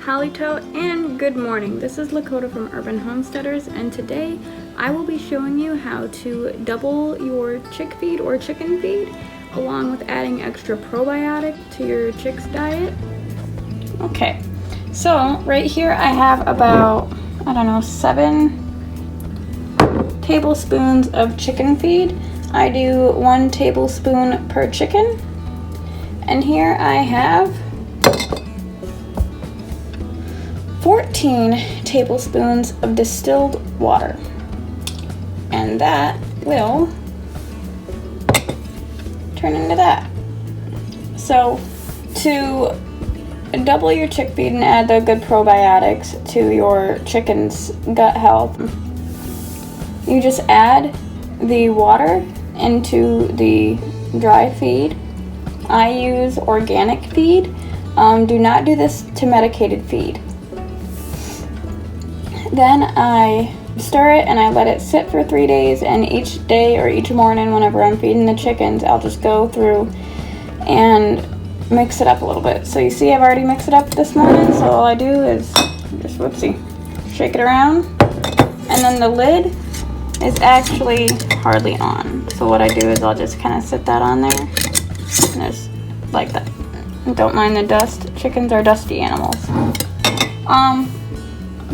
Halito, and good morning. This is Lakota from Urban Homesteaders, and today I will be showing you how to double your chick feed or chicken feed, along with adding extra probiotic to your chick's diet. Okay, so right here I have about, 7 tablespoons of chicken feed. I do 1 tablespoon per chicken, and here I have 14 tablespoons of distilled water, and that will turn into that. So to double your chick feed and add the good probiotics to your chicken's gut health, you just add the water into the dry feed. I use organic feed. Do not do this to medicated feed. Then I stir it and I let it sit for 3 days, and each day or each morning whenever I'm feeding the chickens, I'll just go through and mix it up a little bit. So you see I've already mixed it up this morning, so all I do is just shake it around, and then the lid is actually hardly on. So what I do is I'll just kind of sit that on there, and just like that. Don't mind the dust. Chickens are dusty animals.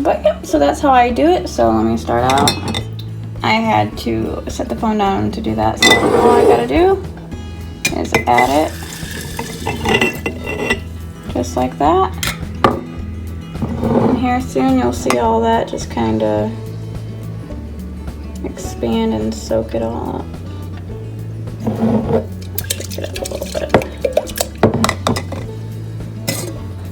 But yeah, so that's how I do it. So let me start out. I had to set the phone down to do that. So all I gotta do is add it just like that. And here soon you'll see all that just kind of expand and soak it all up. Shake it up a little bit.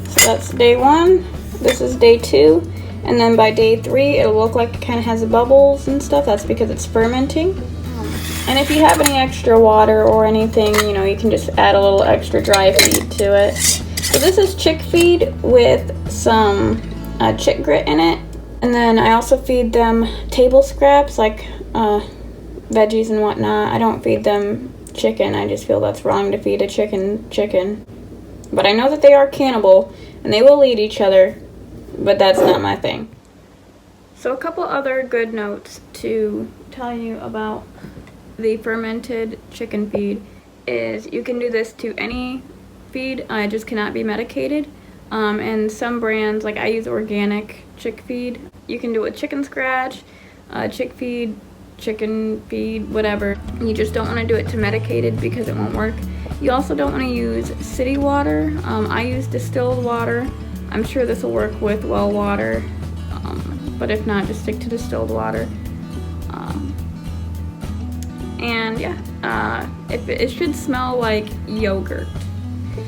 So that's day 1. This is day 2. And then by day 3, it'll look like it kind of has bubbles and stuff. That's because it's fermenting. And if you have any extra water or anything, you can just add a little extra dry feed to it. So this is chick feed with some chick grit in it. And then I also feed them table scraps like veggies and whatnot. I don't feed them chicken. I just feel that's wrong to feed a chicken. But I know that they are cannibal and they will eat each other. But that's not my thing. So a couple other good notes to tell you about the fermented chicken feed is you can do this to any feed. It just cannot be medicated. And some brands, like I use organic chick feed. You can do it with chicken scratch, chick feed, chicken feed, whatever. You just don't want to do it to medicated because it won't work. You also don't want to use city water. I use distilled water. I'm sure this will work with well water, but if not, just stick to distilled water. And yeah, it should smell like yogurt.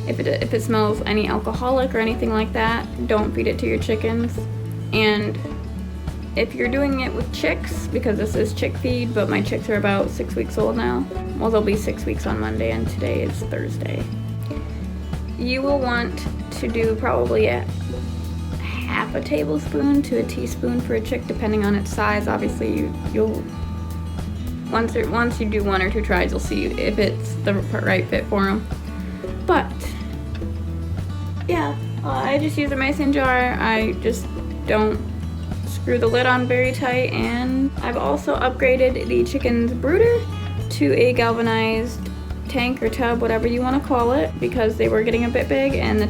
If it smells any alcoholic or anything like that, don't feed it to your chickens. And if you're doing it with chicks, because this is chick feed, but my chicks are about 6 weeks old now. Well, they'll be 6 weeks on Monday, and today is Thursday. You will want to do probably a half a tablespoon to a teaspoon for a chick, depending on its size. Obviously, you'll once you do 1 or 2 tries, you'll see if it's the right fit for them. But yeah, I just use a mason jar. I just don't screw the lid on very tight, and I've also upgraded the chicken's brooder to a galvanized tank or tub, whatever you want to call it, because they were getting a bit big and the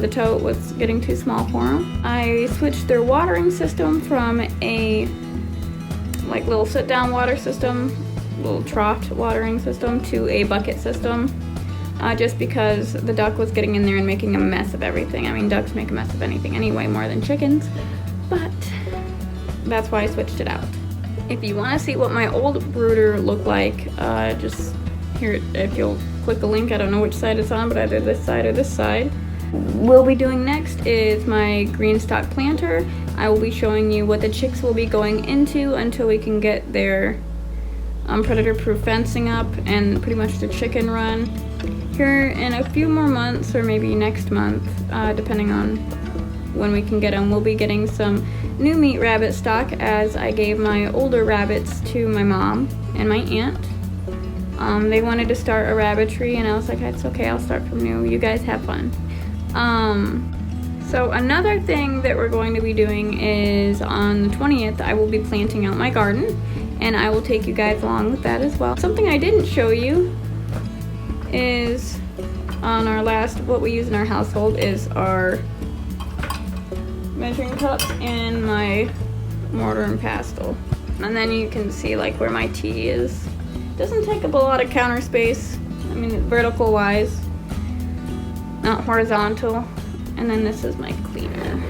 tote was getting too small for them. I switched their watering system from a little sit-down water system, little trough watering system, to a bucket system, just because the duck was getting in there and making a mess of everything. I mean, ducks make a mess of anything anyway, more than chickens, but that's why I switched it out. If you want to see what my old brooder looked like, just here, if you'll click a link, I don't know which side it's on, but either this side or this side. We'll be doing next is my green stock planter. I will be showing you what the chicks will be going into until we can get their predator-proof fencing up and pretty much the chicken run. Here in a few more months, or maybe next month, depending on when we can get them, we'll be getting some new meat rabbit stock, as I gave my older rabbits to my mom and my aunt. They wanted to start a rabbitry, and I was like, it's okay, I'll start from new. You guys have fun. So another thing that we're going to be doing is on the 20th, I will be planting out my garden, and I will take you guys along with that as well. Something I didn't show you is on our last, what we use in our household is our measuring cups and my mortar and pestle. And then you can see like where my tea is. Doesn't take up a lot of counter space. I mean, vertical wise, not horizontal. And then this is my cleaner.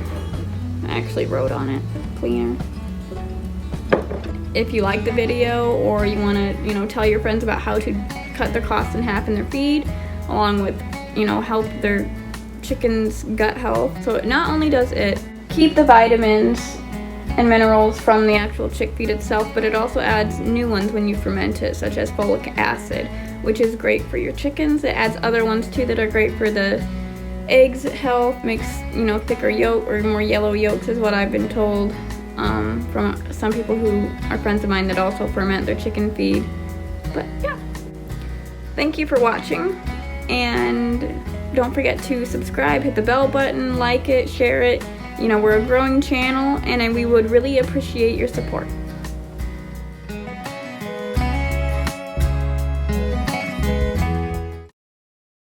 I actually wrote on it, cleaner. If you like the video or you want to, tell your friends about how to cut their costs in half in their feed, along with, help their chicken's gut health. So it not only does it keep the vitamins and minerals from the actual chick feed itself, but it also adds new ones when you ferment it, such as folic acid, which is great for your chickens. It adds other ones too that are great for the eggs health, makes, thicker yolk or more yellow yolks is what I've been told from some people who are friends of mine that also ferment their chicken feed. But yeah, thank you for watching, and don't forget to subscribe, hit the bell button, like it, share it. We're a growing channel, and we would really appreciate your support.